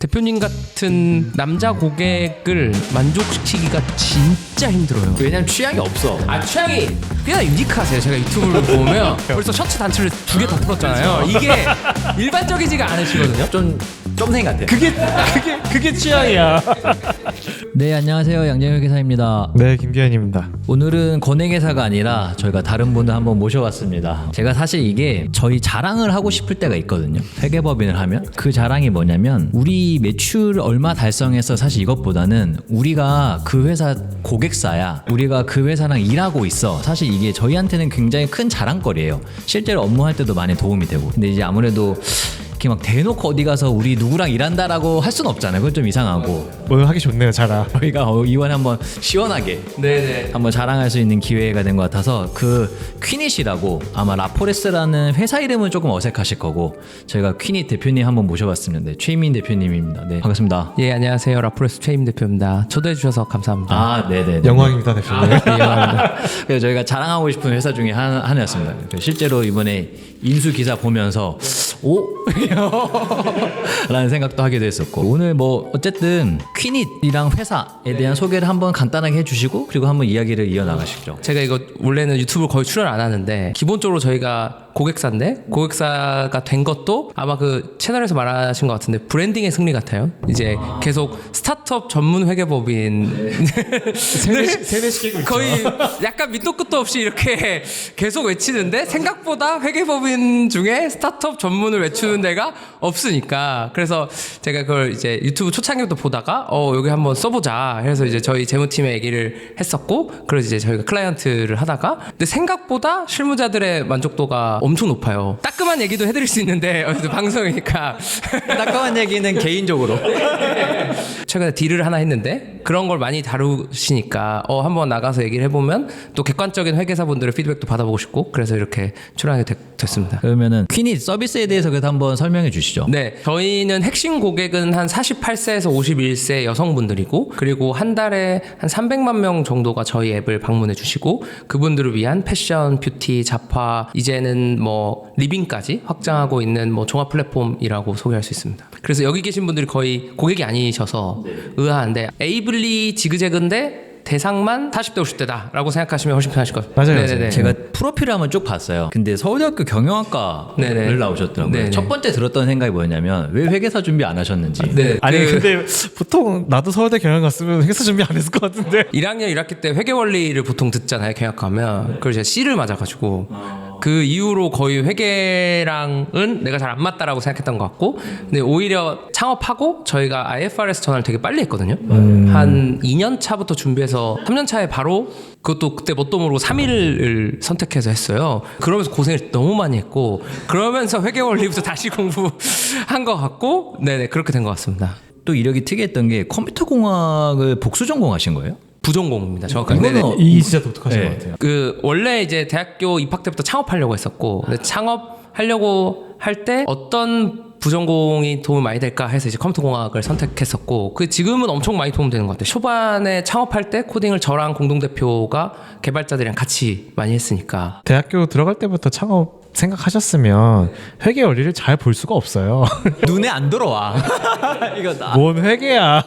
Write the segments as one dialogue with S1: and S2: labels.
S1: 대표님 같은 남자 고객을 만족시키기가 진짜 힘들어요.
S2: 왜냐면 취향이 없어.
S1: 취향이 꽤나 유니크하세요. 제가 유튜브를 보면 벌써 셔츠 단추를 2개 다 털었잖아요. 이게 일반적이지가 않으시거든요.
S2: 좀 쫌생 같아.
S3: 그게 취향이야.
S4: 네, 안녕하세요. 양재혁 회사입니다.
S3: 네, 김기현입니다.
S4: 오늘은 권액회사가 아니라 저희가 다른 분을 한번 모셔왔습니다. 제가 사실 이게 저희 자랑을 하고 싶을 때가 있거든요. 회계법인을 하면 그 자랑이 뭐냐면 우리 매출 얼마 달성해서 사실 이것보다는 우리가 그 회사 고객사야, 우리가 그 회사랑 일하고 있어. 사실 이게 저희한테는 굉장히 큰 자랑거리예요. 실제로 업무할 때도 많이 도움이 되고. 근데 이제 아무래도 이렇게 막 대놓고 어디 가서 우리 누구랑 일한다라고 할 수는 없잖아요. 그건 좀 이상하고.
S3: 오늘 하기 좋네요, 자랑.
S4: 저희가 이번에 한번 시원하게
S1: 네네.
S4: 한번 자랑할 수 있는 기회가 된 것 같아서 그 퀴닛이라고, 아마 라포레스라는 회사 이름은 조금 어색하실 거고, 저희가 퀴닛 대표님 한번 모셔봤습니다. 네, 최민 대표님입니다. 네, 반갑습니다.
S1: 예, 안녕하세요. 라프레스 최임 대표입니다. 초대해 주셔서 감사합니다.
S4: 아, 네네.
S3: 영광입니다, 대표님.
S4: 그래서 저희가 자랑하고 싶은 회사 중에 하나였습니다. 실제로 이번에 인수 기사 보면서 오? 라는 생각도 하게 됐었고, 오늘 뭐 어쨌든 퀴닛이랑 회사에 대한 소개를 한번 간단하게 해주시고, 그리고 한번 이야기를 이어나가시죠.
S1: 제가 이거 원래는 유튜브 거의 출연 안 하는데, 기본적으로 저희가 고객사인데, 고객사가 된 것도 아마 그 채널에서 말하신 것 같은데 브랜딩의 승리 같아요. 이제 계속 스타트업 전문 회계법인
S3: 세뇌시키고 있죠.
S1: 거의 약간 밑도 끝도 없이 이렇게 계속 외치는데, 생각보다 회계법인 중에 스타트업 전문을 외치는 데가 없으니까, 그래서 제가 그걸 이제 유튜브 초창기부터 보다가 여기 한번 써보자 해서 이제 저희 재무팀에 얘기를 했었고, 그래서 이제 저희가 클라이언트를 하다가, 근데 생각보다 실무자들의 만족도가 엄청 높아요. 따끔한 얘기도 해드릴 수 있는데 방송이니까
S4: 따끔한 얘기는 개인적으로.
S1: 최근에 딜을 하나 했는데 그런 걸 많이 다루시니까 한번 나가서 얘기를 해보면 또 객관적인 회계사분들의 피드백도 받아보고 싶고, 그래서 이렇게 출연하게 됐습니다.
S4: 그러면은 퀴닛 서비스에 대해서 그래도 한번 설명해 주시죠.
S1: 네, 저희는 핵심 고객은 한 48세에서 51세 여성분들이고, 그리고 한 달에 한 300만 명 정도가 저희 앱을 방문해 주시고, 그분들을 위한 패션, 뷰티, 잡화, 이제는 뭐 리빙까지 확장하고 있는 뭐 종합 플랫폼이라고 소개할 수 있습니다. 그래서 여기 계신 분들이 거의 고객이 아니셔서 의아한데, 에이블리 지그재그인데 대상만 40대 50대다 라고 생각하시면 훨씬 편하실 거예요.
S3: 맞아요.
S1: 네네네.
S4: 제가 프로필을 한번 쭉 봤어요. 근데 서울대학교 경영학과를
S1: 네네.
S4: 나오셨더라고요.
S1: 네네.
S4: 첫 번째 들었던 생각이 뭐였냐면 왜 회계사 준비 안 하셨는지.
S1: 네,
S3: 아니 근데 보통 나도 서울대 경영 갔으면 회사 준비 안 했을 것 같은데.
S1: 1학년 1학기 때 회계 원리를 보통 듣잖아요, 경영하면. 그걸 제가 C를 맞아가지고 그 이후로 거의 회계랑은 내가 잘 안 맞다라고 생각했던 것 같고, 근데 오히려 창업하고 저희가 IFRS 전환을 되게 빨리 했거든요. 한 2년 차부터 준비해서 3년 차에 바로, 그것도 그때 뭣도 모르고 3일을 선택해서 했어요. 그러면서 고생을 너무 많이 했고, 그러면서 회계 원리부터 다시 공부한 것 같고, 네네, 그렇게 된 것 같습니다.
S4: 또 이력이 특이했던 게 컴퓨터 공학을 복수 전공하신 거예요?
S1: 부전공입니다, 정확하게.
S4: 이거는
S1: 네네.
S3: 이 진짜 독특하신
S4: 네.
S3: 것 같아요.
S1: 그 원래 이제 대학교 입학 때부터 창업하려고 했었고, 근데 창업하려고 할 때 어떤 부전공이 도움이 많이 될까 해서 이제 컴퓨터 공학을 선택했었고, 그 지금은 엄청 많이 도움되는 것 같아요. 초반에 창업할 때 코딩을 저랑 공동대표가 개발자들이랑 같이 많이 했으니까.
S3: 대학교 들어갈 때부터 창업 생각하셨으면 회계 원리를 잘 볼 수가 없어요.
S4: 눈에 안 들어와. 이거
S3: 뭔 회계야.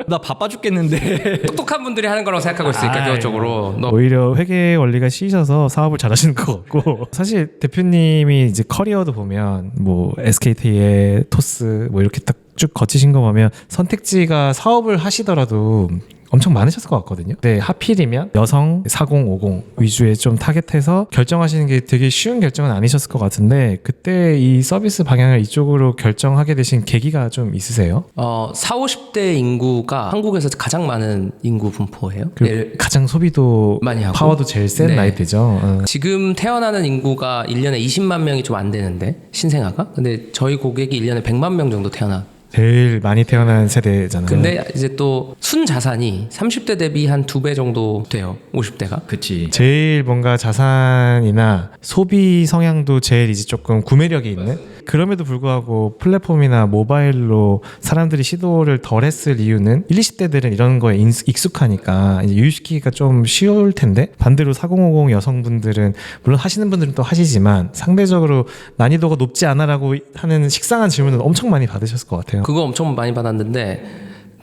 S4: 나 바빠 죽겠는데.
S1: 똑똑한 분들이 하는 거라고 생각하고 있으니까, 기본적으로.
S3: 오히려 회계 원리가 C이셔서 사업을 잘하시는 것 같고, 사실 대표님이 이제 커리어도 보면 뭐 SKT의 토스 뭐 이렇게 딱 쭉 거치신 거 보면 선택지가 사업을 하시더라도 엄청 많으셨을 것 같거든요. 네, 하필이면 여성 4050 위주에 좀 타겟해서 결정하시는 게 되게 쉬운 결정은 아니셨을 것 같은데, 그때 이 서비스 방향을 이쪽으로 결정하게 되신 계기가 좀 있으세요?
S1: 40, 50대 인구가 한국에서 가장 많은 인구 분포예요.
S3: 그리고 가장 소비도
S1: 많이 하고.
S3: 파워도 제일 센
S1: 네.
S3: 나이대죠.
S1: 지금 태어나는 인구가 1년에 20만 명이 좀 안 되는데, 신생아가. 근데 저희 고객이 1년에 100만 명 정도 태어나.
S3: 제일 많이 태어난 세대잖아요.
S1: 근데 이제 또 순자산이 30대 대비 한 2배 정도 돼요, 50대가.
S4: 그치.
S3: 제일 뭔가 자산이나 소비 성향도 제일 이제 조금 구매력이 있는 그럼에도 불구하고 플랫폼이나 모바일로 사람들이 시도를 덜 했을 이유는 20대들은 이런 거에 익숙하니까 이제 유입시키기가 좀 쉬울 텐데 반대로 4050 여성분들은 물론 하시는 분들은 또 하시지만 상대적으로 난이도가 높지 않아라고 하는 식상한 질문을 엄청 많이 받으셨을 것 같아요.
S1: 그거 엄청 많이 받았는데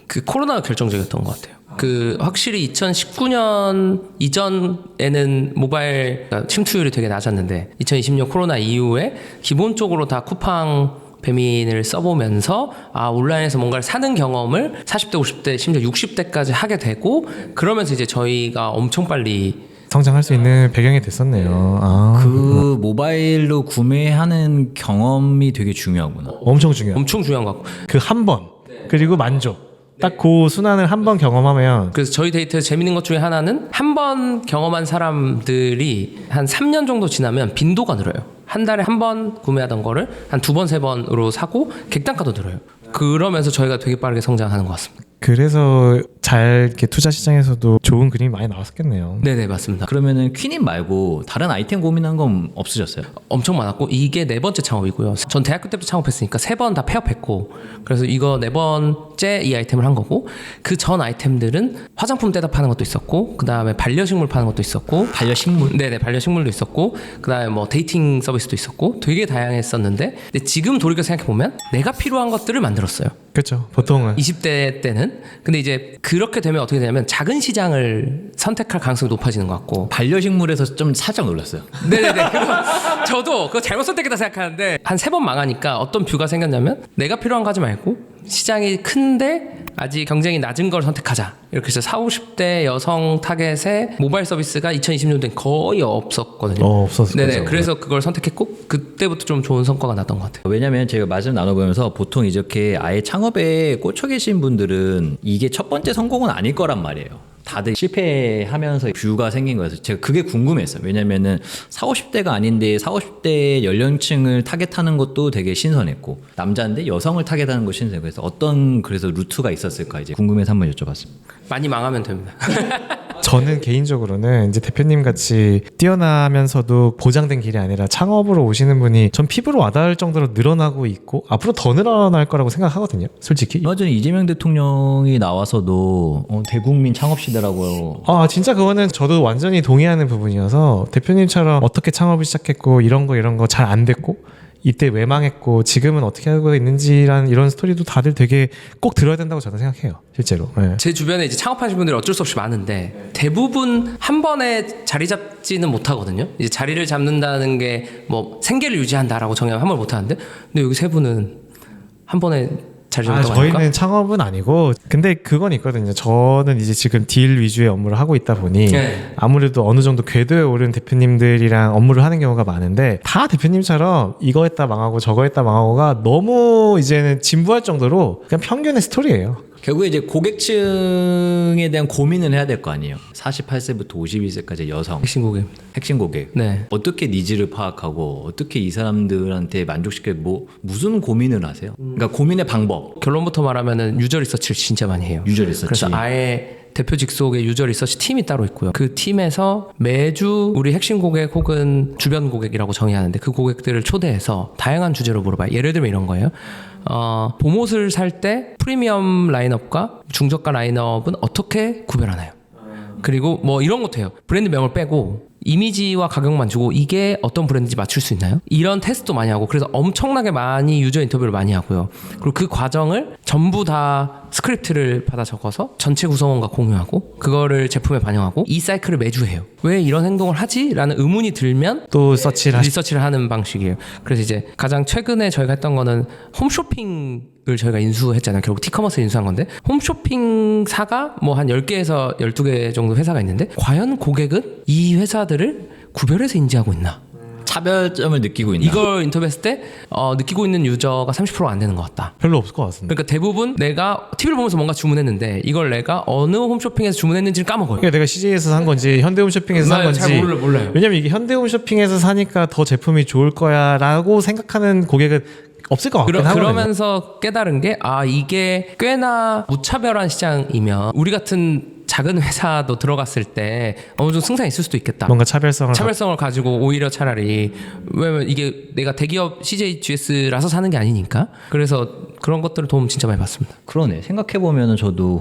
S1: 그 코로나가 결정적이었던 것 같아요. 그 확실히 2019년 이전에는 모바일 침투율이 되게 낮았는데 2020년 코로나 이후에 기본적으로 다 쿠팡 배민을 써보면서 온라인에서 뭔가를 사는 경험을 40대, 50대, 심지어 60대까지 하게 되고 그러면서 이제 저희가 엄청 빨리
S3: 성장할 수 있는 배경이 됐었네요.
S4: 그 모바일로 구매하는 경험이 되게 중요하구나.
S3: 엄청 중요해요.
S1: 엄청 중요한 것 같고
S3: 그 한 번 그리고 만족. 딱 그 순환을 한 번 경험하면
S1: 그래서 저희 데이트에서 재밌는 것 중에 하나는 한 번 경험한 사람들이 한 3년 정도 지나면 빈도가 늘어요. 한 달에 한 번 구매하던 거를 한 2번, 3번으로 사고 객단가도 늘어요. 그러면서 저희가 되게 빠르게 성장하는 것 같습니다.
S3: 그래서 잘 이렇게 투자 시장에서도 좋은 그림이 많이 나왔었겠네요.
S1: 네네 맞습니다.
S4: 그러면은 퀴님 말고 다른 아이템 고민한 건 없으셨어요?
S1: 엄청 많았고 이게 4번째 창업이고요. 전 대학교 때부터 창업했으니까 3번 다 폐업했고 그래서 이거 4번째 이 아이템을 한 거고 그 전 아이템들은 화장품 떼다 파는 것도 있었고 그 다음에 반려식물 파는 것도 있었고
S4: 반려식물?
S1: 네네 반려식물도 있었고 그 다음에 뭐 데이팅 서비스도 있었고 되게 다양했었는데 근데 지금 돌이켜 생각해보면 내가 필요한 것들을 만들었어요.
S3: 그렇죠. 보통은
S1: 20대 때는. 근데 이제 그렇게 되면 어떻게 되냐면 작은 시장을 선택할 가능성이 높아지는 것 같고
S4: 반려식물에서 좀 살짝 놀랐어요.
S1: 네네네. 저도 그거 잘못 선택했다 생각하는데 한 3번 망하니까 어떤 뷰가 생겼냐면 내가 필요한 거 하지 말고 시장이 큰데 아직 경쟁이 낮은 걸 선택하자. 이렇게 해서 40, 50대 여성 타겟의 모바일 서비스가 2020년도엔 거의 없었거든요.
S3: 없었을
S1: 네네.
S3: 거죠.
S1: 그래서 그걸 선택했고 그때부터 좀 좋은 성과가 났던 것 같아요.
S4: 왜냐면 제가 말씀 나눠보면서 보통 이렇게 아예 창업에 꽂혀 계신 분들은 이게 첫 번째 성공은 아닐 거란 말이에요. 다들 실패하면서 뷰가 생긴 거여서 제가 그게 궁금했어요. 왜냐면은 40, 50대가 아닌데 40, 50대 연령층을 타겟하는 것도 되게 신선했고 남자인데 여성을 타겟하는 것도 신선했고 그래서 어떤 그래서 루트가 있었을까 이제 궁금해서 한번 여쭤봤습니다.
S1: 많이 망하면 됩니다.
S3: 저는 개인적으로는 이제 대표님 같이 뛰어나면서도 보장된 길이 아니라 창업으로 오시는 분이 전 피부로 와닿을 정도로 늘어나고 있고 앞으로 더 늘어날 거라고 생각하거든요. 솔직히.
S4: 얼마 전에 이재명 대통령이 나와서도 대국민 창업 시대라고
S3: 진짜 그거는 저도 완전히 동의하는 부분이어서 대표님처럼 어떻게 창업을 시작했고 이런 거 잘 안 됐고 이때 왜 망했고 지금은 어떻게 하고 있는지라는 이런 스토리도 다들 되게 꼭 들어야 된다고 저는 생각해요. 실제로. 네.
S1: 제 주변에 이제 창업하신 분들이 어쩔 수 없이 많은데 대부분 한 번에 자리 잡지는 못하거든요. 이제 자리를 잡는다는 게 뭐 생계를 유지한다라고 정의하면 한 번 못하는데 근데 여기 세 분은 한 번에 자리 잡는 거
S3: 저희는
S1: 아닐까?
S3: 창업은 아니고 근데 그건 있거든요. 저는 이제 지금 딜 위주의 업무를 하고 있다 보니
S1: 네.
S3: 아무래도 어느 정도 궤도에 오른 대표님들이랑 업무를 하는 경우가 많은데 다 대표님처럼 이거 했다 망하고 저거 했다 망하고가 너무 이제는 진부할 정도로 그냥 평균의 스토리예요.
S4: 결국에 이제 고객층에 대한 고민을 해야 될 거 아니에요. 48세부터 52세까지 여성
S1: 핵심 고객입니다.
S4: 핵심 고객.
S1: 네.
S4: 어떻게 니즈를 파악하고 어떻게 이 사람들한테 만족시켜 무슨 고민을 하세요? 그러니까 고민의 방법.
S1: 결론부터 말하면은 유저 리서치를 진짜 많이 해요.
S4: 유저 리서치.
S1: 그래서 아예 대표 직속의 유저 리서치 팀이 따로 있고요. 그 팀에서 매주 우리 핵심 고객 혹은 주변 고객이라고 정의하는데 그 고객들을 초대해서 다양한 주제로 물어봐요. 예를 들면 이런 거예요. 봄옷을 살 때 프리미엄 라인업과 중저가 라인업은 어떻게 구별하나요? 그리고 뭐 이런 것도 해요. 브랜드명을 빼고 이미지와 가격만 주고 이게 어떤 브랜드인지 맞출 수 있나요? 이런 테스트도 많이 하고 그래서 엄청나게 많이 유저 인터뷰를 많이 하고요. 그리고 그 과정을 전부 다 스크립트를 받아 적어서 전체 구성원과 공유하고 그거를 제품에 반영하고 이 사이클을 매주 해요. 왜 이런 행동을 하지? 라는 의문이 들면
S3: 또 서치를
S1: 리서치를 하는 방식이에요. 그래서 이제 가장 최근에 저희가 했던 거는 홈쇼핑을 저희가 인수했잖아요. 결국 티커머스 인수한 건데 홈쇼핑사가 뭐 한 10개에서 12개 정도 회사가 있는데 과연 고객은 이 회사들을 구별해서 인지하고 있나?
S4: 차별점을 느끼고 있나?
S1: 이걸 인터뷰했을 때 느끼고 있는 유저가 30%가 안 되는 것 같다.
S3: 별로 없을 것 같습니다.
S1: 그러니까 대부분 내가 TV를 보면서 뭔가 주문했는데 이걸 내가 어느 홈쇼핑에서 주문했는지를 까먹어요.
S3: 그러니까 내가 CJ에서 산 건지 현대홈쇼핑에서 산 건지
S1: 잘 몰라요.
S3: 왜냐면 이게 현대홈쇼핑에서 사니까 더 제품이 좋을 거야라고 생각하는 고객은 없을 것 같긴 하거든요.
S1: 그러면서 깨달은 게 이게 꽤나 무차별한 시장이면 우리 같은 작은 회사도 들어갔을 때 어느 정도 승산이 있을 수도 있겠다.
S3: 뭔가 차별성을
S1: 가지고 오히려 차라리 왜냐면 이게 내가 대기업 CJGS라서 사는 게 아니니까 그래서 그런 것들을 도움 진짜 많이 받습니다.
S4: 그러네. 생각해보면 저도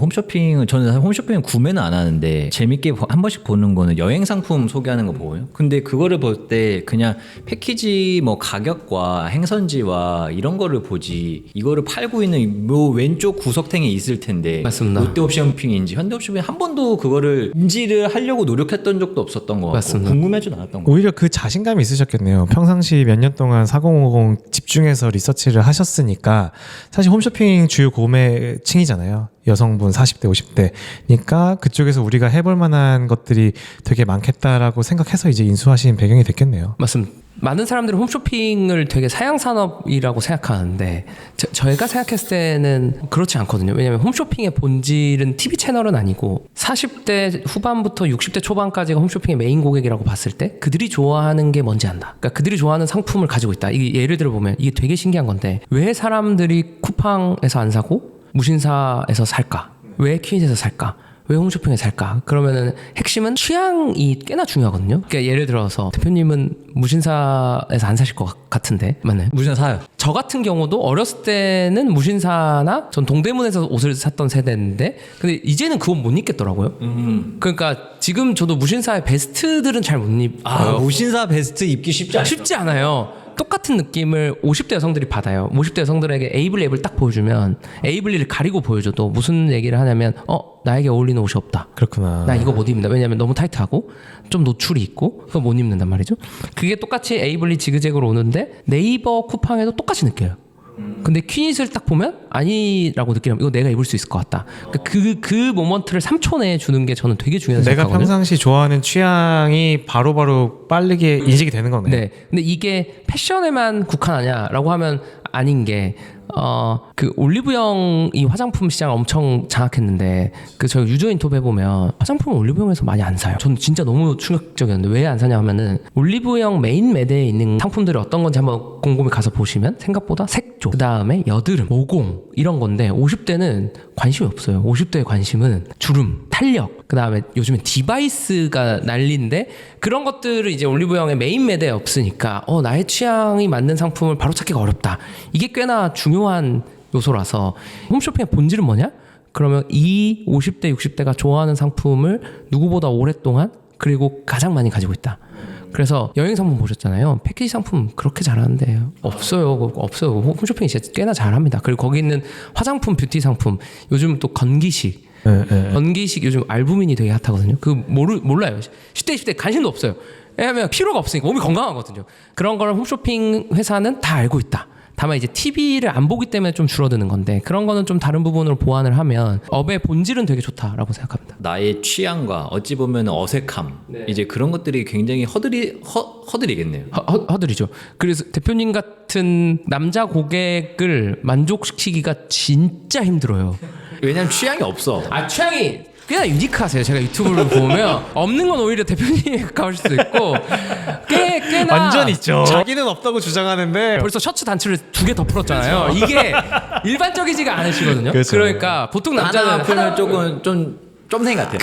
S4: 저는 사실 홈쇼핑은 구매는 안 하는데 재밌게 한 번씩 보는 거는 여행 상품 소개하는 거 보고요. 근데 그거를 볼 때 그냥 패키지 뭐 가격과 행선지와 이런 거를 보지 이거를 팔고 있는 뭐 왼쪽 구석탱에 있을 텐데
S1: 맞습니다.
S4: 롯데홈쇼핑인지 현대홈쇼핑 한 번도 그거를 인지를 하려고 노력했던 적도 없었던 것 같고
S1: 맞습니다.
S4: 궁금하진 않았던 것
S3: 오히려 그 자신감이 있으셨겠네요. 평상시 몇 년 동안 4050 집중해서 리서치를 하셨으니까 사실 홈쇼핑 주요 구매층이잖아요. 여성분 40대 50대니까 그쪽에서 우리가 해볼 만한 것들이 되게 많겠다라고 생각해서 이제 인수하신 배경이 됐겠네요.
S1: 맞습니다. 많은 사람들이 홈쇼핑을 되게 사양 산업이라고 생각하는데 저희가 생각했을 때는 그렇지 않거든요. 왜냐하면 홈쇼핑의 본질은 TV 채널은 아니고 40대 후반부터 60대 초반까지가 홈쇼핑의 메인 고객이라고 봤을 때 그들이 좋아하는 게 뭔지 안다. 그러니까 그들이 좋아하는 상품을 가지고 있다. 이게 예를 들어 보면 이게 되게 신기한 건데 왜 사람들이 쿠팡에서 안 사고 무신사에서 살까? 왜 퀸즈에서 살까? 왜 홈쇼핑에서 살까? 그러면은 핵심은 취향이 꽤나 중요하거든요. 그러니까 예를 들어서 대표님은 무신사에서 안 사실 것 같은데 맞나요?
S4: 무슨 사요?
S1: 저 같은 경우도 어렸을 때는 무신사나 전 동대문에서 옷을 샀던 세대인데 근데 이제는 그건 못 입겠더라고요. 그러니까 지금 저도 무신사의 베스트들은 잘 못 입어요.
S4: 무신사 베스트 입기 쉽지 않아요.
S1: 쉽지 않아요. 똑같은 느낌을 50대 여성들이 받아요. 50대 여성들에게 에이블리 앱을 딱 보여주면 에이블리를 가리고 보여줘도 무슨 얘기를 하냐면 나에게 어울리는 옷이 없다.
S3: 그렇구나.
S1: 나 이거 못 입는다. 왜냐면 너무 타이트하고 좀 노출이 있고 그거 못 입는단 말이죠. 그게 똑같이 에이블리 지그재그로 오는데 네이버 쿠팡에도 똑같이 느껴요. 근데 퀸잇을 딱 보면 아니라고 느끼면 이거 내가 입을 수 있을 것 같다. 그 모먼트를 3초 내에 주는 게 저는 되게 중요하다고
S3: 내가
S1: 생각하거든요.
S3: 평상시 좋아하는 취향이 바로바로 빠르게 인식이 되는 거네요.
S1: 네. 근데 이게 패션에만 국한하냐라고 하면 아닌 게 그 올리브영이 화장품 시장을 엄청 장악했는데 그 저희 유저 인터뷰 해보면 화장품을 올리브영에서 많이 안 사요. 저는 진짜 너무 충격적이었는데 왜 안 사냐 하면은 올리브영 메인 매대에 있는 상품들이 어떤 건지 한번 곰곰이 가서 보시면 생각보다 색조, 그 다음에 여드름, 모공 이런 건데 50대는 관심이 없어요. 50대의 관심은 주름, 탄력, 그 다음에 요즘엔 디바이스가 난리인데 그런 것들을 이제 올리브영의 메인 매대에 없으니까 나의 취향이 맞는 상품을 바로 찾기가 어렵다. 이게 꽤나 중요한 요소라서 홈쇼핑의 본질은 뭐냐? 그러면 이 50대, 60대가 좋아하는 상품을 누구보다 오랫동안 그리고 가장 많이 가지고 있다. 그래서 여행 상품 보셨잖아요. 패키지 상품 그렇게 잘하는데 없어요. 홈쇼핑이 진짜 꽤나 잘합니다. 그리고 거기 있는 화장품, 뷰티 상품 요즘 또 건기식 건기식 요즘 알부민이 되게 핫하거든요. 몰라요. 10대 20대 관심도 없어요. 왜냐하면 필요가 없으니까 몸이 건강하거든요. 그런 걸 홈쇼핑 회사는 다 알고 있다. 다만 이제 TV를 안 보기 때문에 좀 줄어드는 건데 그런 거는 좀 다른 부분으로 보완을 하면 업의 본질은 되게 좋다라고 생각합니다.
S4: 나의 취향과 어찌 보면 어색함 이제 그런 것들이 굉장히 허들이겠네요.
S1: 허들이죠. 그래서 대표님 같은 남자 고객을 만족시키기가 진짜 힘들어요.
S4: 왜냐면 취향이 없어.
S1: 취향이 꽤나 유니크하세요. 제가 유튜브를 보면 없는 건 오히려 대표님에 가까울 수도 있고 꽤나
S3: 완전 있죠. 자기는 없다고 주장하는데
S1: 벌써 셔츠 단추를 2개 더 풀었잖아요. 이게 일반적이지가 않으시거든요.
S3: 그렇죠.
S1: 그러니까 보통 남자는
S4: 하나 보면 조금 좀 쫌생이 같아요.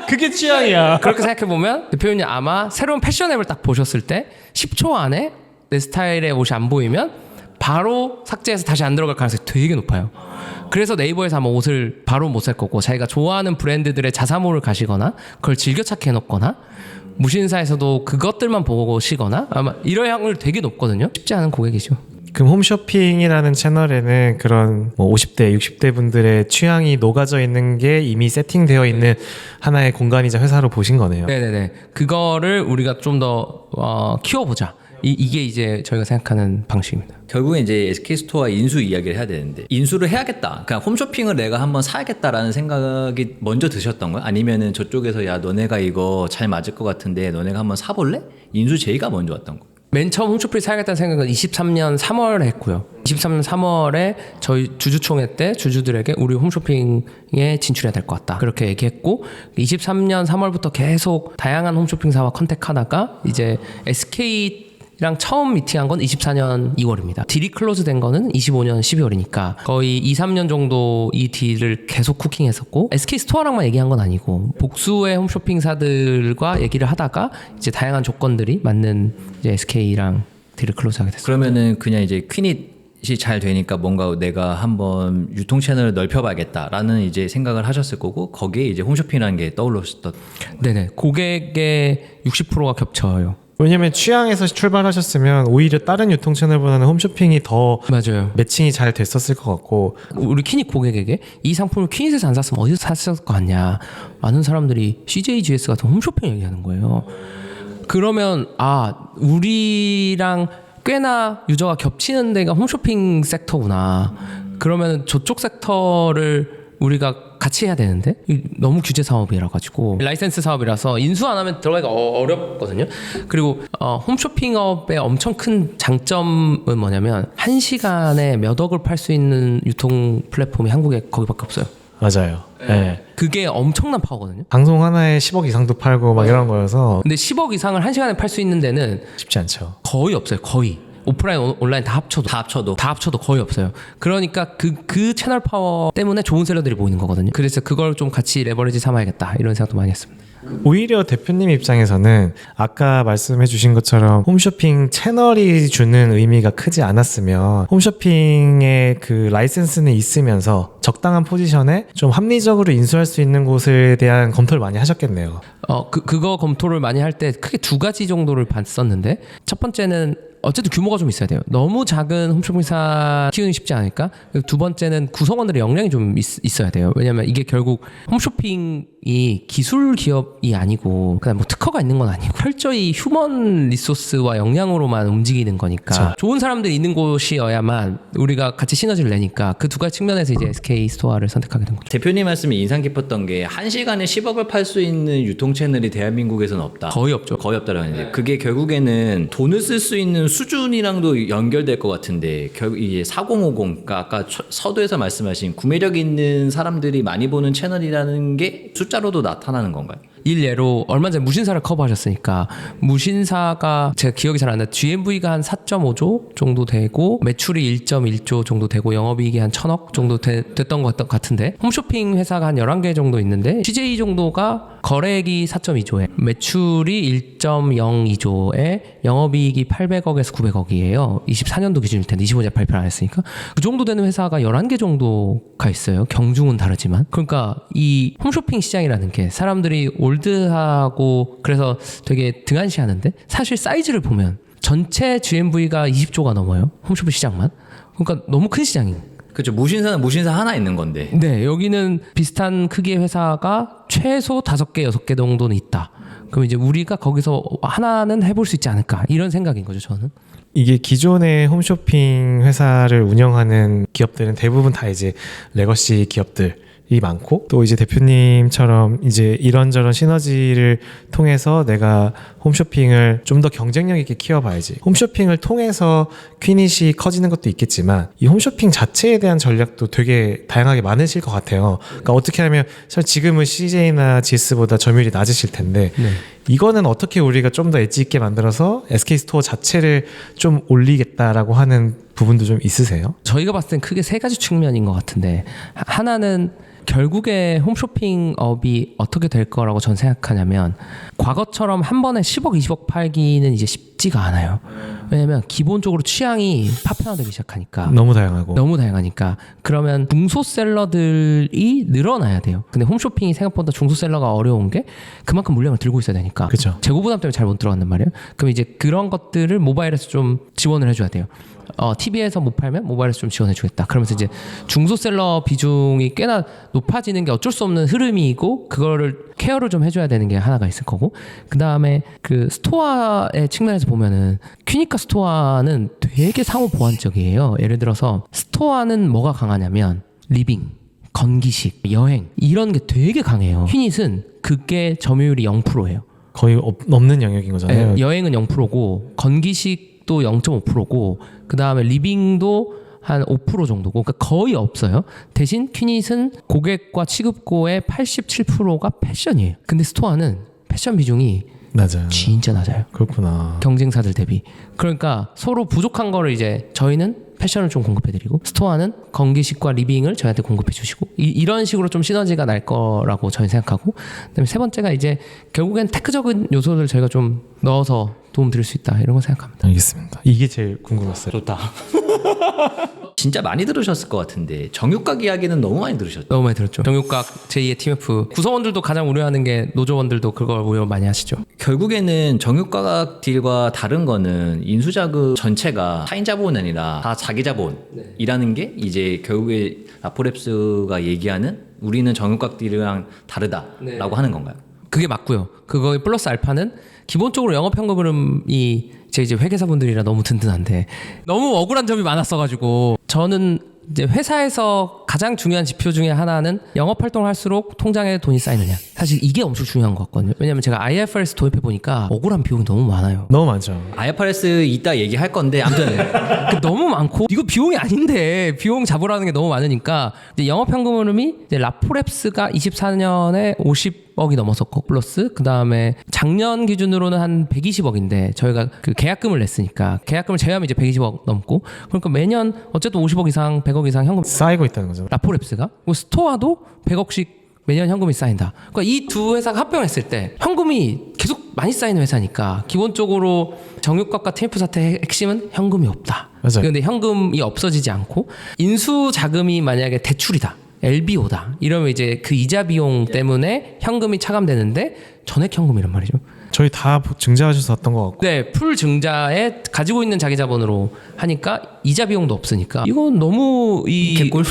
S3: 그게 취향이야.
S1: 그렇게 생각해 보면 대표님 아마 새로운 패션 앱을 딱 보셨을 때 10초 안에 내 스타일의 옷이 안 보이면 바로 삭제해서 다시 안 들어갈 가능성이 되게 높아요. 그래서 네이버에서 아마 옷을 바로 못 살 거고 자기가 좋아하는 브랜드들의 자사모를 가시거나 그걸 즐겨찾기 해놓거나 무신사에서도 그것들만 보시거나 아마 이럴 확률이 되게 높거든요. 쉽지 않은 고객이죠.
S3: 그럼 홈쇼핑이라는 채널에는 그런 50대, 60대 분들의 취향이 녹아져 있는 게 이미 세팅되어 있는 하나의 공간이자 회사로 보신 거네요.
S1: 네네네. 그거를 우리가 좀 더 키워보자. 이게 이제 저희가 생각하는 방식입니다.
S4: 결국에 이제 SK스토어 인수 이야기를 해야 되는데 인수를 해야겠다. 그러니까 홈쇼핑을 내가 한번 사야겠다라는 생각이 먼저 드셨던 거야? 아니면은 저쪽에서 야 너네가 이거 잘 맞을 것 같은데 너네가 한번 사볼래? 인수 제의가 먼저 왔던 거.
S1: 맨 처음 홈쇼핑을 사야겠다는 생각은 23년 3월에 했고요. 23년 3월에 저희 주주총회 때 주주들에게 우리 홈쇼핑에 진출해야 될 것 같다. 그렇게 얘기했고 23년 3월부터 계속 다양한 홈쇼핑사와 컨택하다가 이제 SK 랑 처음 미팅한 건 24년 2월입니다. 딜이 클로즈 된 거는 25년 12월이니까 거의 2, 3년 정도 이 딜을 계속 쿠킹했었고 SK 스토어랑만 얘기한 건 아니고 복수의 홈쇼핑사들과 얘기를 하다가 이제 다양한 조건들이 맞는 이제 SK랑 딜을 클로즈하게 됐어요.
S4: 그러면은 그냥 이제 퀴닛이 잘 되니까 뭔가 내가 한번 유통 채널을 넓혀봐야겠다라는 이제 생각을 하셨을 거고 거기에 이제 홈쇼핑이라는 게 떠올랐었던.
S1: 네네. 고객의 60%가 겹쳐요.
S3: 왜냐면 취향에서 출발하셨으면 오히려 다른 유통 채널보다는 홈쇼핑이 더
S1: 맞아요.
S3: 매칭이 잘 됐었을 것 같고
S1: 우리 퀴닛 고객에게 이 상품을 퀴닛에서 안 샀으면 어디서 샀을 것 같냐. 많은 사람들이 CJGS 같은 홈쇼핑 얘기하는 거예요. 그러면 우리랑 꽤나 유저가 겹치는 데가 홈쇼핑 섹터구나. 그러면 저쪽 섹터를 우리가 같이 해야 되는데 너무 규제 사업이라 가지고 라이센스 사업이라서 인수 안 하면 들어가기가 어렵거든요. 그리고 홈쇼핑업의 엄청 큰 장점은 뭐냐면 1시간에 몇 억을 팔 수 있는 유통 플랫폼이 한국에 거기밖에 없어요.
S3: 맞아요. 네.
S1: 그게 엄청난 파워거든요.
S3: 방송 하나에 10억 이상도 팔고 막 이런 거여서
S1: 근데 10억 이상을 1시간에 팔 수 있는 데는
S3: 쉽지 않죠.
S1: 거의 없어요. 거의. 오프라인 온라인 다 합쳐도 거의 없어요. 그러니까 그 채널 파워 때문에 좋은 셀러들이 모이는 거거든요. 그래서 그걸 좀 같이 레버리지 삼아야겠다 이런 생각도 많이 했습니다.
S3: 오히려 대표님 입장에서는 아까 말씀해 주신 것처럼 홈쇼핑 채널이 주는 의미가 크지 않았으면 홈쇼핑의 그 라이센스는 있으면서 적당한 포지션에 좀 합리적으로 인수할 수 있는 곳에 대한 검토를 많이 하셨겠네요.
S1: 그거 검토를 많이 할 때 크게 두 가지 정도를 봤었는데 첫 번째는 어쨌든 규모가 좀 있어야 돼요. 너무 작은 홈쇼핑사 키우는 쉽지 않을까? 두 번째는 구성원들의 역량이 좀 있어야 돼요. 왜냐면 이게 결국 홈쇼핑이 기술 기업이 아니고 그냥 뭐 특허가 있는 건 아니고 철저히 휴먼 리소스와 역량으로만 움직이는 거니까
S3: 그쵸.
S1: 좋은 사람들이 있는 곳이어야만 우리가 같이 시너지를 내니까 그 두 가지 측면에서 이제 SK 스토어를 선택하게 된 거죠.
S4: 대표님 말씀이 인상 깊었던 게 1시간에 10억을 팔 수 있는 유통 채널이 대한민국에서는 없다.
S1: 거의 없죠.
S4: 거의 없다라는 이제 그게 결국에는 돈을 쓸 수 있는 수준이랑도 연결될 것 같은데 결국 이게 4050 그러니까 아까 서두에서 말씀하신 구매력 있는 사람들이 많이 보는 채널이라는 게 숫자로도 나타나는 건가요?
S1: 일례로 얼마 전에 무신사를 커버하셨으니까 무신사가 제가 기억이 잘 안 나요. GMV가 한 4.5조 정도 되고 매출이 1.1조 정도 되고 영업이익이 한 1,000억 정도 됐던 것 같은데 홈쇼핑 회사가 한 11개 정도 있는데 CJ 정도가 거래액이 4.2조에 매출이 1.02조에 영업이익이 800억에서 900억이에요. 24년도 기준일 텐데 25년 발표 안 했으니까 그 정도 되는 회사가 11개 정도가 있어요. 경중은 다르지만 그러니까 이 홈쇼핑 시장이라는 게 사람들이 올드하고 그래서 되게 등한시하는데 사실 사이즈를 보면 전체 GMV가 20조가 넘어요. 홈쇼핑 시장만. 그러니까 너무 큰 시장인.
S4: 그렇죠. 무신사는 무신사 하나 있는 건데.
S1: 네, 여기는 비슷한 크기의 회사가 최소 5개, 6개 정도는 있다. 그럼 이제 우리가 거기서 하나는 해볼 수 있지 않을까 이런 생각인 거죠, 저는.
S3: 이게 기존의 홈쇼핑 회사를 운영하는 기업들은 대부분 다 이제 레거시 기업들이 많고 또 이제 대표님처럼 이제 이런저런 시너지를 통해서 내가 홈쇼핑을 좀 더 경쟁력 있게 키워봐야지. 홈쇼핑을 통해서 퀴닛이 커지는 것도 있겠지만 이 홈쇼핑 자체에 대한 전략도 되게 다양하게 많으실 것 같아요. 그러니까 어떻게 하면 사실 지금은 CJ나 GS보다 점유율이 낮으실 텐데 이거는 어떻게 우리가 좀 더 엣지 있게 만들어서 SK 스토어 자체를 좀 올리겠다라고 하는 부분도 좀 있으세요?
S1: 저희가 봤을 땐 크게 세 가지 측면인 것 같은데 하나는 결국에 홈쇼핑업이 어떻게 될 거라고 전 생각하냐면 과거처럼 한 번에 10억, 20억 팔기는 이제 쉽지가 않아요. 왜냐면 기본적으로 취향이 파편화되기 시작하니까
S3: 너무 다양하니까 그러면 중소셀러들이 늘어나야 돼요. 근데 홈쇼핑이 생각보다 중소셀러가 어려운 게 그만큼 물량을 들고 있어야 되니까 그쵸.
S1: 재고 부담 때문에 잘 못 들어간단 말이에요. 그럼 이제 그런 것들을 모바일에서 좀 지원을 해줘야 돼요. TV에서 못 팔면 모바일에서 좀 지원해주겠다. 그러면서 이제 중소셀러 비중이 꽤나 높아지는 게 어쩔 수 없는 흐름이고 그거를 케어를 좀 해줘야 되는 게 하나가 있을 거고 그 다음에 그 스토어의 측면에서 보면은 퀴니카 스토어는 되게 상호 보완적이에요. 예를 들어서 스토어는 뭐가 강하냐면 리빙, 건기식, 여행 이런 게 되게 강해요. 퀴닛은 그게 점유율이 0%예요.
S3: 거의 없는 영역인 거잖아요.
S1: 네, 여행은 0%고 건기식도 0.5%고 그 다음에 리빙도 한 5% 정도고 그러니까 거의 없어요. 대신 퀴닛은 고객과 취급고의 87%가 패션이에요. 근데 스토어는 패션 비중이
S3: 맞아요.
S1: 진짜 낮아요.
S3: 그렇구나.
S1: 경쟁사들 대비. 그러니까 서로 부족한 거를 이제 저희는 패션을 좀 공급해드리고 스토어는 건기식과 리빙을 저희한테 공급해주시고 이런 식으로 좀 시너지가 날 거라고 저희 생각하고 그다음에 세 번째가 이제 결국엔 테크적인 요소를 저희가 좀 넣어서 도움 드릴 수 있다 이런 거 생각합니다.
S3: 알겠습니다. 이게 제일 궁금했어요.
S4: 좋다. 진짜 많이 들으셨을 것 같은데 정육각 이야기는 너무 많이 들으셨죠?
S1: 너무 많이 들었죠. 정육각 제2의 TMF 구성원들도 가장 우려하는 게 노조원들도 그걸 우려 많이 하시죠.
S4: 결국에는 정육각 딜과 다른 거는 인수자금 전체가 타인 자본이 아니라 다 자기 자본이라는 게 이제 결국에 라포랩스가 얘기하는 우리는 정육각 딜이랑 다르다라고 하는 건가요?
S1: 그게 맞고요. 그거의 플러스 알파는 기본적으로 영업 현금 흐름이 제 이제 회계사분들이라 너무 든든한데 너무 억울한 점이 많았어가지고 저는 이제 회사에서 가장 중요한 지표 중에 하나는 영업 활동을 할수록 통장에 돈이 쌓이느냐. 사실 이게 엄청 중요한 것 같거든요. 왜냐면 제가 IFRS 도입해 보니까 억울한 비용이 너무 많아요.
S3: 너무 많죠.
S4: IFRS 이따 얘기할 건데 아무튼
S1: 너무 많고 이거 비용이 아닌데 비용 잡으라는 게 너무 많으니까 이제 영업 현금 흐름이 이제 라포랩스가 24년에 50억이 넘었었고 플러스 그 다음에 작년 기준으로는 한 120억인데 저희가 그 계약금을 냈으니까 계약금을 제외하면 이제 120억 넘고 그러니까 매년 어쨌든 50억 이상 100억 이상 현금
S3: 쌓이고 있다는 거죠.
S1: 라포랩스가 뭐 스토어도 100억씩 매년 현금이 쌓인다. 그러니까 이 두 회사가 합병했을 때 현금이 계속 많이 쌓이는 회사니까 기본적으로 정육각과 TMF 사태의 핵심은 현금이 없다.
S3: 맞아요.
S1: 그런데 현금이 없어지지 않고 인수 자금이 만약에 대출이다. LBO다. 이러면 이제 그 이자 비용 때문에 현금이 차감되는데 전액 현금이란 말이죠.
S3: 저희 다 증자하셨었던 것 같고.
S1: 네, 풀 증자에 가지고 있는 자기 자본으로 하니까 이자 비용도 없으니까 이건 너무 이
S4: 개꿀?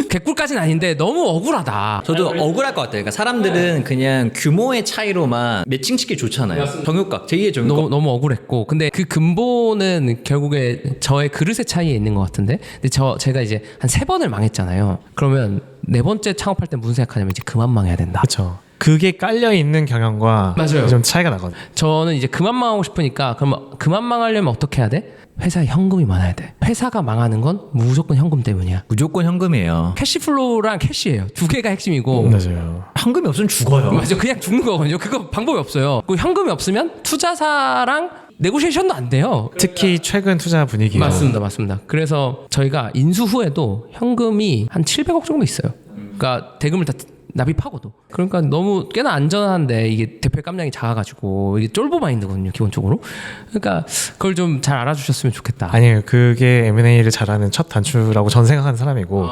S1: 개꿀까지는 아닌데 너무 억울하다.
S4: 저도 억울할 것 같아요. 그러니까 사람들은 그냥 규모의 차이로만 매칭시키기 좋잖아요. 정육각, 제2의 정육각.
S1: 너무 억울했고 근데 그 근본은 결국에 저의 그릇의 차이에 있는 것 같은데 근데 제가 이제 한 3번을 망했잖아요. 그러면 4번째 창업할 때 무슨 생각하냐면 이제 그만 망해야 된다.
S3: 그렇죠. 그게 깔려 있는 경영과
S1: 맞아요.
S3: 좀 차이가 나거든요.
S1: 저는 이제 그만 망하고 싶으니까 그럼 그만 망하려면 어떻게 해야 돼? 회사에 현금이 많아야 돼. 회사가 망하는 건 무조건 현금 때문이야.
S4: 무조건 현금이에요.
S1: 캐시플로우랑 캐시예요. 두 개가 핵심이고.
S3: 맞아요.
S4: 현금이 없으면 죽어요.
S1: 맞아, 그냥 죽는 거거든요. 그거 방법이 없어요. 그 현금이 없으면 투자사랑 네고시에이션도 안 돼요.
S3: 특히 최근 투자 분위기.
S1: 맞습니다. 그래서 저희가 인수 후에도 현금이 한 700억 정도 있어요. 그러니까 대금을 다 납입하고도. 그러니까 너무 꽤나 안전한데 이게 대표의 깜냥이 작아가지고 이게 쫄보 마인드거든요, 기본적으로. 그러니까 그걸 좀 잘 알아주셨으면 좋겠다.
S3: 아니에요. 그게 M&A를 잘하는 첫 단추라고 전 생각하는 사람이고.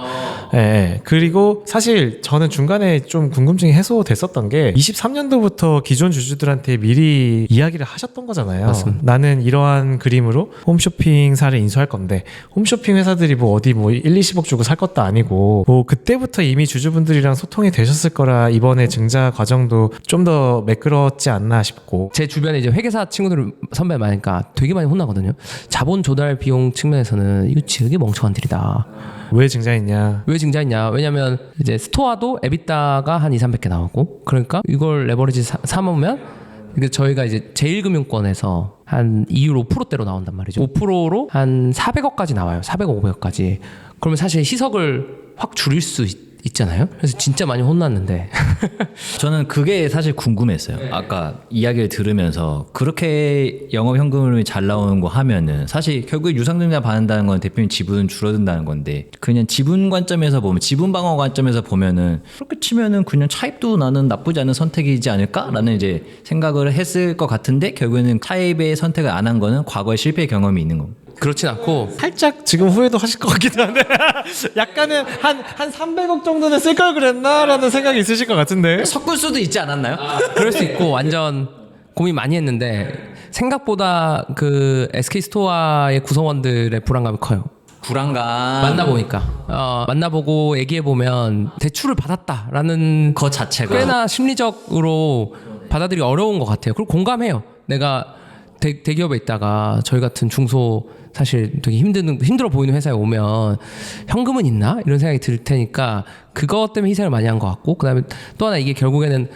S3: 예, 예. 그리고 사실 저는 중간에 좀 궁금증이 해소됐었던 게 23년도부터 기존 주주들한테 미리 이야기를 하셨던 거잖아요.
S1: 맞습니다.
S3: 나는 이러한 그림으로 홈쇼핑사를 인수할 건데 홈쇼핑 회사들이 뭐 어디 뭐 1, 20억 주고 살 것도 아니고 뭐 그때부터 이미 주주분들이랑 소통이 되셨을 거라 이번에 증자 과정도 좀 더 매끄럽지 않나 싶고.
S1: 제 주변에 이제 회계사 친구들 선배 많으니까 되게 많이 혼나거든요. 자본 조달 비용 측면에서는 이거 되게 멍청한 딜이다.
S3: 왜 증자했냐?
S1: 왜 증자했냐? 왜냐면 이제 스토어도 에비타가 한 2, 300개 나오고 그러니까 이걸 레버리지 삼으면 저희가 이제 제1금융권에서 한 이율 5%대로 나온단 말이죠. 5%로 한 400억까지 나와요. 400억, 500억까지. 그러면 사실 희석을 확 줄일 수 있잖아요. 그래서 진짜 많이 혼났는데
S4: 저는 그게 사실 궁금했어요. 아까 이야기를 들으면서 그렇게 영업 현금이 잘 나오는 거 하면은 사실 결국에 유상증자 받는다는 건 대표님 지분 줄어든다는 건데 그냥 지분 관점에서 보면 지분 방어 관점에서 보면은 그렇게 치면은 그냥 차입도 나는 나쁘지 않은 선택이지 않을까라는 이제 생각을 했을 것 같은데 결국에는 차입의 선택을 안 한 거는 과거의 실패 경험이 있는 겁니다.
S1: 그렇진 않고
S3: 살짝 지금 후회도 하실 것 같기도 한데 약간은 한 300억 정도는 쓸 걸 그랬나라는 생각이 있으실 것 같은데.
S4: 섞을 수도 있지 않았나요?
S1: 그럴 수 있고 완전 고민 많이 했는데 생각보다 그 SK 스토어의 구성원들의 불안감이 커요.
S4: 불안감.
S1: 만나보니까 만나보고 얘기해보면 대출을 받았다라는
S4: 거 자체가
S1: 꽤나 심리적으로 받아들이기 어려운 것 같아요. 그리고 공감해요. 내가 대기업에 있다가 저희 같은 중소 사실 되게 힘들어 보이는 회사에 오면 현금은 있나? 이런 생각이 들 테니까 그것 때문에 희생을 많이 한 것 같고 그다음에 또 하나 이게 결국에는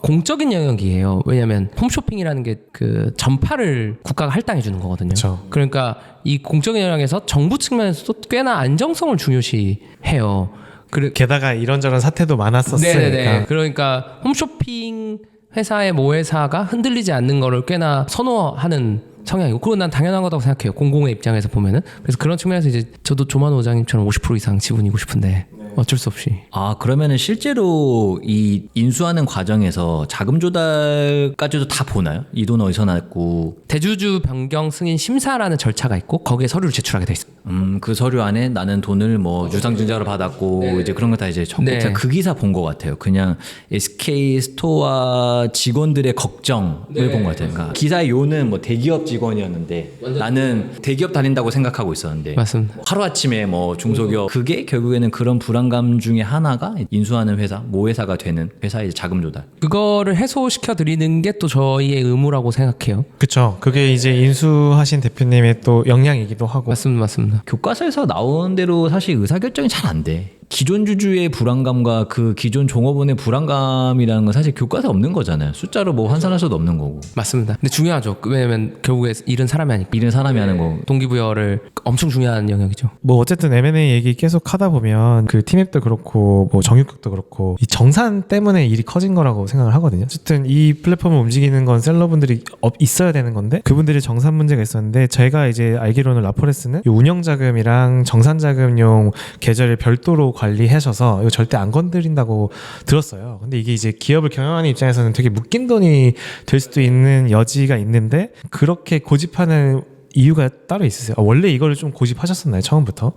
S1: 공적인 영역이에요. 왜냐하면 홈쇼핑이라는 게 그 전파를 국가가 할당해 주는 거거든요.
S3: 그쵸.
S1: 그러니까 이 공적인 영역에서 정부 측면에서도 꽤나 안정성을 중요시해요.
S3: 게다가 이런저런 사태도 많았었으니까.
S1: 네네네. 그러니까 홈쇼핑 회사의 모회사가 흔들리지 않는 거를 꽤나 선호하는 성향이고, 그건 난 당연한 거라고 생각해요. 공공의 입장에서 보면은. 그래서 그런 측면에서 이제 저도 조만호 원장님처럼 50% 이상 지분이고 싶은데 어쩔 수 없이.
S4: 아, 그러면은 실제로 이 인수하는 과정에서 자금 조달까지도 다 보나요? 이 돈 어디서 났고.
S1: 대주주 변경 승인 심사라는 절차가 있고 거기에 서류를 제출하게 돼 있습니다.
S4: 그 서류 안에 나는 돈을 뭐 유상증자로 받았고 이제 그런 거 다 이제 적고.
S1: 네.
S4: 제가 그 기사 본 것 같아요. 그냥 SK 스토어 직원들의 걱정을 본 것 같아요. 그러니까 기사의 요는 뭐 대기업 직원이었는데 나는 대기업 다닌다고 생각하고 있었는데
S1: 맞습니다.
S4: 하루아침에 뭐 중소기업 그게 결국에는 그런 불안감 중에 하나가 인수하는 회사, 모회사가 되는 회사의 자금 조달.
S1: 그거를 해소시켜 드리는 게 또 저희의 의무라고 생각해요.
S3: 그쵸. 그게 이제 인수하신 대표님의 또 역량이기도 하고.
S1: 맞습니다.
S4: 교과서에서 나오는 대로 사실 의사결정이 잘 안 돼. 기존 주주의 불안감과 그 기존 종업원의 불안감이라는 건 사실 교과서에 없는 거잖아요. 숫자로 뭐 환산할 수도 없는 거고.
S1: 맞습니다. 근데 중요하죠. 왜냐면 결국에 일은 사람이 아니까.
S4: 일은 사람이 하는 거고.
S1: 동기부여를 엄청 중요한 영역이죠.
S3: 뭐 어쨌든 M&A 얘기 계속 하다 보면 그 팀앱도 그렇고 뭐 정육각도 그렇고 이 정산 때문에 일이 커진 거라고 생각을 하거든요. 어쨌든 이 플랫폼을 움직이는 건 셀러분들이 있어야 되는 건데 그분들이 정산 문제가 있었는데 제가 이제 알기로는 라포레스는 이 운영자금이랑 정산자금용 계좌를 별도로 관리하셔서 이거 절대 안 건드린다고 들었어요. 근데 이게 이제 기업을 경영하는 입장에서는 되게 묶인 돈이 될 수도 있는 여지가 있는데 그렇게 고집하는 이유가 따로 있으세요? 원래 이거를 좀 고집하셨었나요? 처음부터?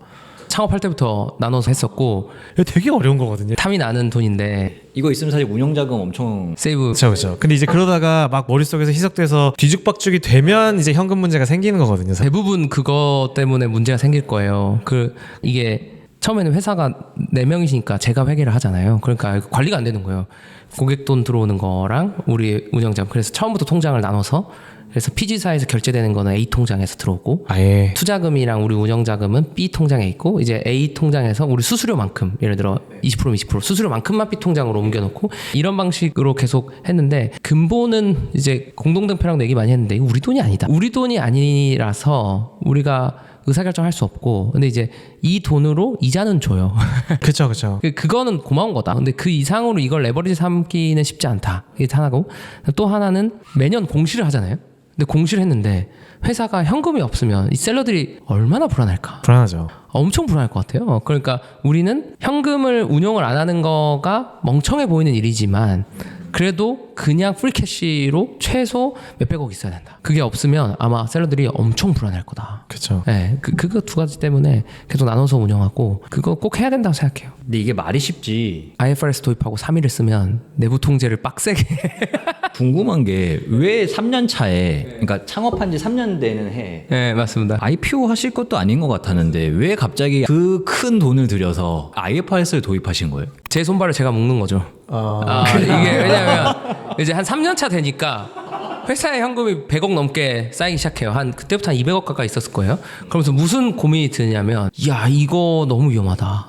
S1: 창업할 때부터 나눠서 했었고
S3: 이거 되게 어려운 거거든요.
S1: 탐이 나는 돈인데
S4: 이거 있으면 사실 운영자금 엄청
S1: 세이브.
S3: 그렇죠. 근데 이제 그러다가 막 머릿속에서 희석돼서 뒤죽박죽이 되면 이제 현금 문제가 생기는 거거든요.
S1: 대부분 그거 때문에 문제가 생길 거예요. 이게 처음에는 회사가 4명이시니까 제가 회계를 하잖아요. 그러니까 관리가 안 되는 거예요. 고객 돈 들어오는 거랑 우리 운영자금. 그래서 처음부터 통장을 나눠서 그래서 PG사에서 결제되는 거는 A 통장에서 들어오고
S3: 아예
S1: 투자금이랑 우리 운영자금은 B 통장에 있고 이제 A 통장에서 우리 수수료만큼 예를 들어 20%면 20% 수수료만큼만 B 통장으로 옮겨놓고 이런 방식으로 계속 했는데 근본은 이제 공동대표랑 얘기 많이 했는데 이거 우리 돈이 아니다. 우리 돈이 아니라서 우리가 의사결정할 수 없고 근데 이제 이 돈으로 이자는 줘요.
S3: 그렇죠, 그렇죠.
S1: 그거는 고마운 거다. 근데 그 이상으로 이걸 레버리지 삼기는 쉽지 않다. 이게 하나고 또 하나는 매년 공시를 하잖아요. 근데 공시를 했는데 회사가 현금이 없으면 이 셀러들이 얼마나 불안할까?
S3: 불안하죠.
S1: 엄청 불안할 것 같아요. 그러니까 우리는 현금을 운용을 안 하는 거가 멍청해 보이는 일이지만 그래도 그냥 프리캐시로 최소 몇백억 있어야 된다. 그게 없으면 아마 셀러들이 엄청 불안할 거다.
S3: 그렇죠.
S1: 네, 그거 두 가지 때문에 계속 나눠서 운영하고 그거 꼭 해야 된다고 생각해요.
S4: 근데 이게 말이 쉽지.
S1: IFRS 도입하고 3일을 쓰면 내부 통제를 빡세게
S4: 궁금한 게 왜 3년 차에 그러니까 창업한 지 3년 되는 해
S1: 네, 맞습니다.
S4: IPO 하실 것도 아닌 것 같았는데 왜 갑자기 그 큰 돈을 들여서 IFRS를 도입하신 거예요?
S1: 제 손발을 제가 묶는 거죠. 이게 왜냐면 이제 한 3년 차 되니까 회사에 현금이 100억 넘게 쌓이기 시작해요. 그때부터 한 200억 가까이 있었을 거예요. 그러면서 무슨 고민이 드냐면 야 이거 너무 위험하다.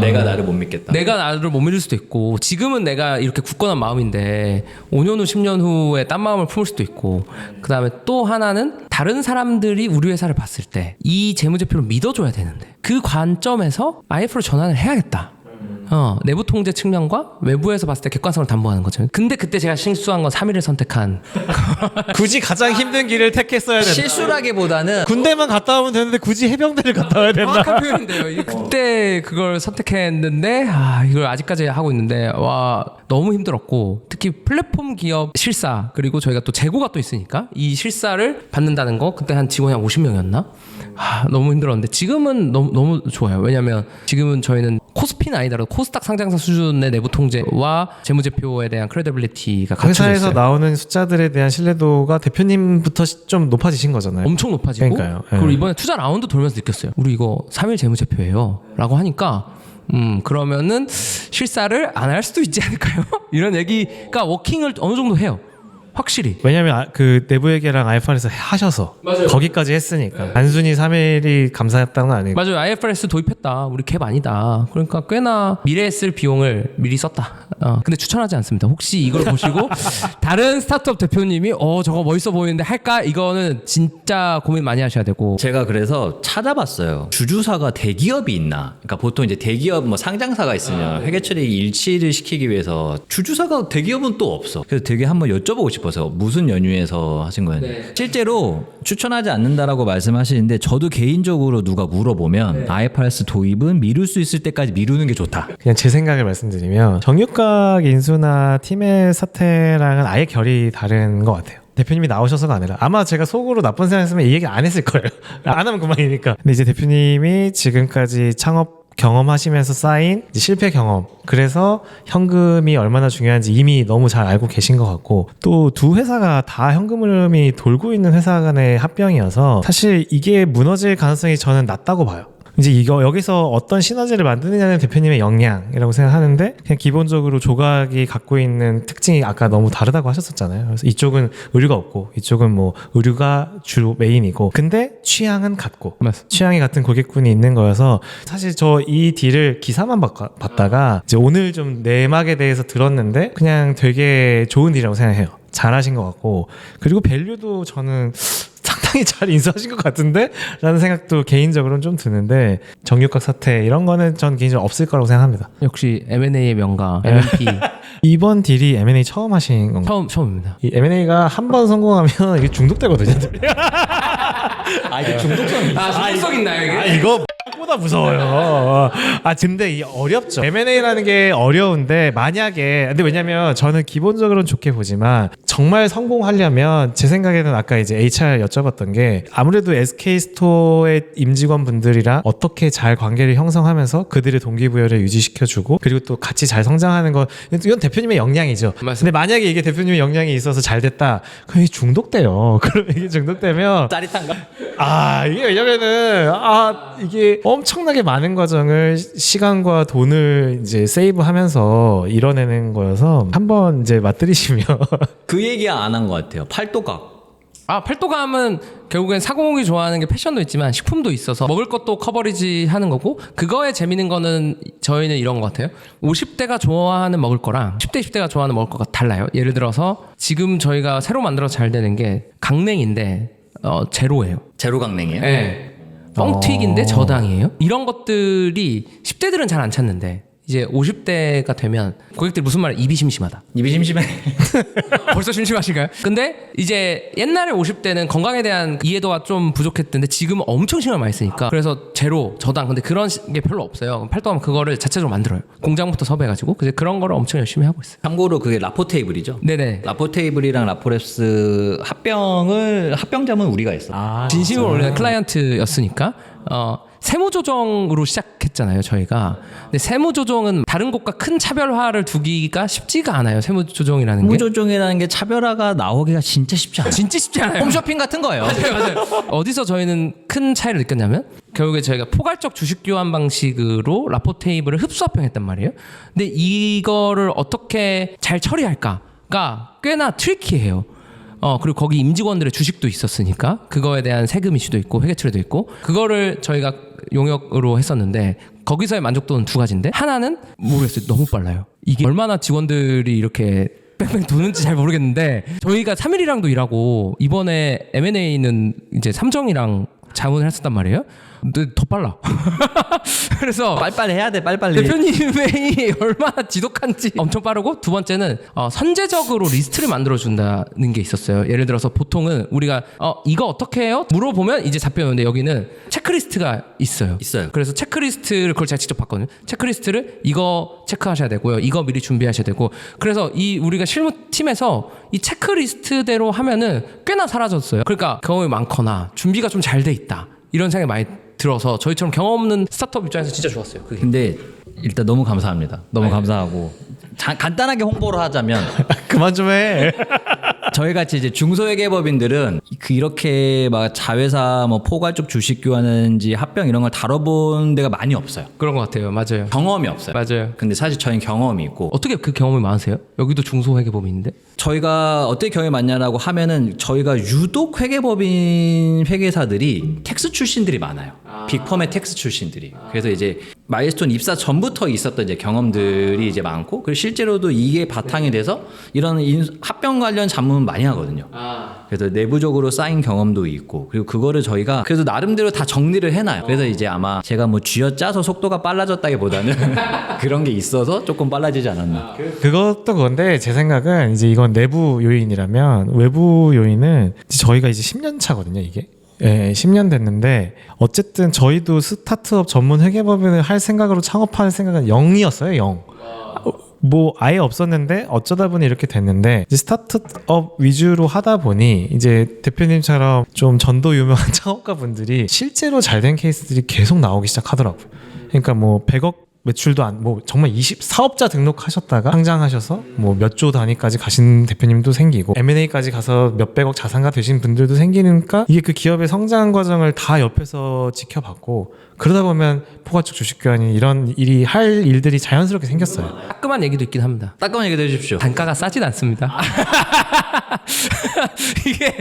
S4: 내가 나를 못 믿겠다.
S1: 내가 나를 못 믿을 수도 있고 지금은 내가 이렇게 굳건한 마음인데 5년 후 10년 후에 딴 마음을 품을 수도 있고 그다음에 또 하나는 다른 사람들이 우리 회사를 봤을 때 이 재무제표를 믿어줘야 되는데 그 관점에서 IF로 전환을 해야겠다. 내부 통제 측면과 외부에서 봤을 때 객관성을 담보하는 거죠. 근데 그때 제가 실수한 건 3일을 선택한.
S3: 굳이 가장 힘든 길을 택했어야 된다.
S4: 실수라기보다는
S3: 군대만 갔다 오면 되는데 굳이 해병대를 갔다 와야 된다.
S1: 정확한 표현인데요. 그때 그걸 선택했는데 이걸 아직까지 하고 있는데 와 너무 힘들었고 특히 플랫폼 기업 실사 그리고 저희가 또 재고가 또 있으니까 이 실사를 받는다는 거 그때 한 직원이 한 50명이었나? 너무 힘들었는데 지금은 너무 좋아요. 왜냐하면 지금은 저희는 코스피는 아니더라도 코스닥 상장사 수준의 내부 통제와 재무제표에 대한 크레디빌리티가 갖춰져
S3: 회사에서
S1: 있어요.
S3: 나오는 숫자들에 대한 신뢰도가 대표님부터 좀 높아지신 거잖아요.
S1: 엄청 높아지고
S3: 그러니까요.
S1: 그리고
S3: 예.
S1: 이번에 투자 라운드 돌면서 느꼈어요. 우리 이거 3일 재무제표예요 라고 하니까 그러면은 실사를 안 할 수도 있지 않을까요? 이런 얘기가 워킹을 어느 정도 해요. 확실히.
S3: 왜냐면 그 내부 회계랑 IFRS 하셔서
S1: 맞아요.
S3: 거기까지 했으니까 단순히 3일이 감사했다는 건 아니고.
S1: 맞아요. IFRS 도입했다. 우리 갭 아니다. 그러니까 꽤나 미래에 쓸 비용을 미리 썼다. 근데 추천하지 않습니다. 혹시 이걸 보시고 다른 스타트업 대표님이 저거 멋있어 보이는데 할까? 이거는 진짜 고민 많이 하셔야 되고.
S4: 제가 그래서 찾아봤어요. 주주사가 대기업이 있나? 그러니까 보통 이제 대기업 뭐 상장사가 있으면 회계 처리 일치를 시키기 위해서 주주사가 대기업은 또 없어. 그래서 되게 한번 여쭤보고 싶어서 무슨 연유에서 하신 거예요?
S1: 네.
S4: 실제로 추천하지 않는다라고 말씀하시는데 저도 개인적으로 누가 물어보면 IFRS 도입은 미룰 수 있을 때까지 미루는 게 좋다.
S3: 그냥 제 생각을 말씀드리면 정유각 인수나 팀의 사태랑은 아예 결이 다른 것 같아요. 대표님이 나오셔서가 아니라 아마 제가 속으로 나쁜 생각했으면 이 얘기 안 했을 거예요. 안 하면 그만이니까. 근데 이제 대표님이 지금까지 창업 경험하시면서 쌓인 이제 실패 경험, 그래서 현금이 얼마나 중요한지 이미 너무 잘 알고 계신 것 같고, 또 두 회사가 다 현금 흐름이 돌고 있는 회사 간의 합병이어서 사실 이게 무너질 가능성이 저는 낮다고 봐요. 이제 이거 여기서 어떤 시너지를 만드느냐는 대표님의 역량이라고 생각하는데, 그냥 기본적으로 조각이 갖고 있는 특징이 아까 너무 다르다고 하셨었잖아요. 그래서 이쪽은 의류가 없고 이쪽은 뭐 의류가 주로 메인이고, 근데 취향은 같고
S1: 맞습니다.
S3: 취향이 같은 고객군이 있는 거여서 사실 저 이 딜을 기사만 봤다가 이제 오늘 좀 내막에 대해서 들었는데 그냥 되게 좋은 딜이라고 생각해요. 잘하신 것 같고, 그리고 밸류도 저는 상당히 잘 인수하신 것 같은데? 라는 생각도 개인적으로는 좀 드는데, 정유각 사태 이런 거는 전 개인적으로 없을 거라고 생각합니다.
S1: 역시 M&A의 명가 MNP.
S3: 이번 딜이 M&A 처음 하신 건가요?
S1: 처음입니다.
S3: 이 M&A가 한 번 성공하면 이게 중독되거든요.
S4: 이게 중독성이
S1: 중독성 있나요 이게?
S3: 이거 보다 무서워요. 근데 이게 어렵죠. M&A라는 게 어려운데, 만약에, 근데 왜냐면 저는 기본적으로는 좋게 보지만 정말 성공하려면 제 생각에는 아까 이제 HR 여쭤봤던 게, 아무래도 SK 스토어의 임직원분들이랑 어떻게 잘 관계를 형성하면서 그들의 동기부여를 유지시켜주고, 그리고 또 같이 잘 성장하는 건 이건 대표님의 역량이죠.
S1: 맞습니다.
S3: 근데 만약에 이게 대표님의 역량이 있어서 잘 됐다, 그럼 이게 중독돼요. 그럼 이게 중독되면
S4: 짜릿한가?
S3: 이게 왜냐면은 이게 엄청나게 많은 과정을 시간과 돈을 이제 세이브하면서 이뤄내는 거여서 한번 이제 맛들이시면
S4: 그 얘기 안 한 것 같아요. 팔도각.
S1: 팔도감은 결국엔 사공이 좋아하는 게 패션도 있지만 식품도 있어서 먹을 것도 커버리지 하는 거고, 그거에 재밌는 거는 저희는 이런 것 같아요. 50대가 좋아하는 먹을 거랑 10대, 20대가 좋아하는 먹을 거가 달라요. 예를 들어서 지금 저희가 새로 만들어서 잘 되는 게 강냉인데 제로예요.
S4: 제로 강냉이에요?
S1: 네. 뻥튀기인데 저당이에요. 이런 것들이 10대들은 잘 안 찾는데 이제 50대가 되면 고객들이 무슨 말을 입이 심심하다.
S4: 입이 심심해.
S1: 벌써 심심하신가요? 근데 이제 옛날에 50대는 건강에 대한 이해도가 좀 부족했는데 지금은 엄청 신경 많이 쓰니까, 그래서 제로, 저당, 근데 그런 게 별로 없어요. 팔도하면 그거를 자체적으로 만들어요. 공장부터 섭외해가지고 그런 거를 엄청 열심히 하고 있어요.
S4: 참고로 그게 라포테이블이죠.
S1: 네네.
S4: 라포테이블이랑 라포랩스 합병자문 우리가 했어.
S1: 진심으로 원래 클라이언트였으니까 세무조정으로 시작했잖아요, 저희가. 근데 세무조정은 다른 곳과 큰 차별화를 두기가 쉽지가 않아요, 세무조정이라는 게.
S4: 세무조정이라는 게 차별화가 나오기가 진짜 쉽지 않아요.
S1: 진짜 쉽지 않아요.
S4: 홈쇼핑 같은 거예요.
S1: 맞아요. 어디서 저희는 큰 차이를 느꼈냐면, 결국에 저희가 포괄적 주식 교환 방식으로 라포테이블을 흡수합병했단 말이에요. 근데 이거를 어떻게 잘 처리할까가 꽤나 트리키해요. 그리고 거기 임직원들의 주식도 있었으니까 그거에 대한 세금 이슈도 있고 회계 처리도 있고, 그거를 저희가 용역으로 했었는데 거기서의 만족도는 두 가지인데, 하나는 모르겠어요. 너무 빨라요. 이게 얼마나 직원들이 이렇게 뺑뺑 도는지 잘 모르겠는데, 저희가 3일이랑도 일하고 이번에 M&A는 이제 삼정이랑 자문을 했었단 말이에요. 근데 더 빨라. 그래서
S4: 빨리빨리 해야 돼, 빨리빨리.
S1: 대표님이 얼마나 지독한지 엄청 빠르고, 두 번째는 선제적으로 리스트를 만들어준다는 게 있었어요. 예를 들어서 보통은 우리가 이거 어떻게 해요? 물어보면 이제 답변이 오는데, 여기는 체크리스트가 있어요. 그래서 체크리스트를, 그걸 제가 직접 봤거든요. 체크리스트를 이거 체크하셔야 되고요, 이거 미리 준비하셔야 되고, 그래서 우리가 실무팀에서 이 체크리스트대로 하면은 꽤나 사라졌어요. 그러니까 경험이 많거나 준비가 좀 잘 돼 있다, 이런 생각이 많이 들어서 저희처럼 경험 없는 스타트업 입장에서 진짜 좋았어요. 그게.
S4: 근데 일단 너무 감사합니다. 너무 감사하고 간단하게 홍보를 하자면
S3: 그만 좀 해.
S4: 저희 같이 이제 중소회계법인들은 이렇게 막 자회사 뭐 포괄적 주식 교환인지 합병 이런 걸 다뤄본 데가 많이 없어요.
S1: 그런 것 같아요. 맞아요.
S4: 경험이 없어요.
S1: 맞아요.
S4: 근데 사실 저희는 경험이 있고
S1: 어떻게 그 경험이 많으세요? 여기도 중소회계법인인데?
S4: 저희가 어떻게 경험이 많냐라고 하면은 저희가 유독 회계법인 회계사들이 텍스 출신들이 많아요. 빅펌의 텍스 출신들이. 그래서 이제 마일스톤 입사 전부터 있었던 이제 경험들이 이제 많고 그리고 실제로도 이게 바탕이 돼서 이런 합병 관련 잡문을 많이 하거든요. 그래서 내부적으로 쌓인 경험도 있고 그리고 그거를 저희가 그래도 나름대로 다 정리를 해놔요. 그래서 이제 아마 제가 뭐 쥐어짜서 속도가 빨라졌다기보다는 그런 게 있어서 조금 빨라지지 않았나.
S3: 그것도 그건데 제 생각은 이제 이건 내부 요인이라면 외부 요인은 이제 저희가 이제 10년 차거든요, 이게. 예, 10년 됐는데 어쨌든 저희도 스타트업 전문 회계법인을 할 생각으로 창업할 생각은 0이었어요, 0. 뭐 아예 없었는데 어쩌다 보니 이렇게 됐는데 이제 스타트업 위주로 하다 보니 이제 대표님처럼 좀 전도 유명한 창업가 분들이 실제로 잘 된 케이스들이 계속 나오기 시작하더라고요. 그러니까 뭐 100억 매출도 뭐 정말 사업자 등록하셨다가 상장하셔서 뭐 몇 조 단위까지 가신 대표님도 생기고 M&A까지 가서 몇백억 자산가 되신 분들도 생기니까 이게 그 기업의 성장 과정을 다 옆에서 지켜봤고 그러다 보면 포괄적 주식 교환이 이런 일이 할 일들이 자연스럽게 생겼어요.
S1: 따끔한 얘기도 있긴 합니다.
S4: 따끔한 얘기 해주십시오.
S1: 단가가 싸진 않습니다. 이게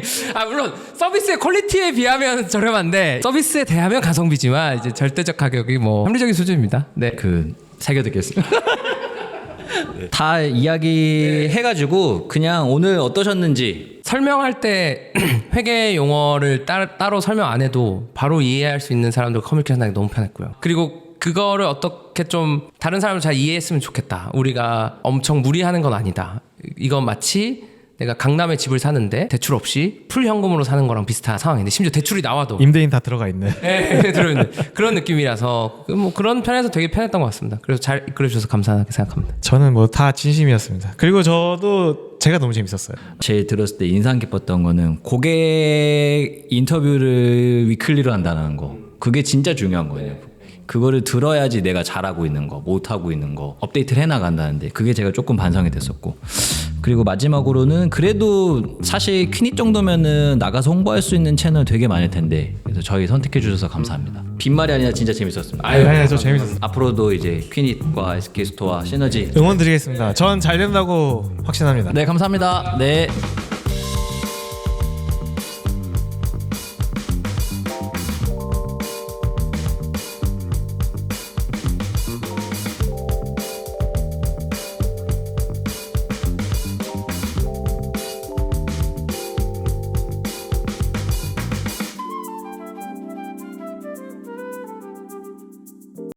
S1: 물론 서비스의 퀄리티에 비하면 저렴한데 서비스에 대하면 가성비지만 이제 절대적 가격이 뭐 합리적인 수준입니다. 네.
S4: 새겨 듣겠습니다. 다 이야기 해가지고 그냥 오늘 어떠셨는지
S1: 설명할 때 회계 용어를 따로 설명 안 해도 바로 이해할 수 있는 사람들 커뮤니케이션 하기 너무 편했고요. 그리고 그거를 어떻게 좀 다른 사람을 잘 이해했으면 좋겠다. 우리가 엄청 무리하는 건 아니다. 이건 마치 내가 강남에 집을 사는데 대출 없이 풀 현금으로 사는 거랑 비슷한 상황인데 심지어 대출이 나와도
S3: 임대인 다 들어가 있는.
S1: 네, 들어있는 그런 느낌이라서 뭐 그런 편에서 되게 편했던 것 같습니다. 그래서 잘 이끌어주셔서 감사하게 생각합니다.
S3: 저는 뭐 다 진심이었습니다. 그리고 저도 제가 너무 재밌었어요.
S4: 제일 들었을 때 인상 깊었던 거는 고객 인터뷰를 위클리로 한다는 거. 그게 진짜 중요한 거예요. 그거를 들어야지 내가 잘하고 있는 거, 못하고 있는 거 업데이트를 해나간다는데 그게 제가 조금 반성이 됐었고 그리고 마지막으로는 그래도 사실 퀴닛 정도면은 나가서 홍보할 수 있는 채널 되게 많을 텐데 그래서 저희 선택해 주셔서 감사합니다. 빈말이 아니라 진짜 재밌었습니다.
S3: 아니, 저 재밌었어요.
S4: 앞으로도 이제 퀴닛과 SK스토어 시너지
S3: 응원 드리겠습니다. 전 잘 된다고 확신합니다.
S4: 네 감사합니다. 네.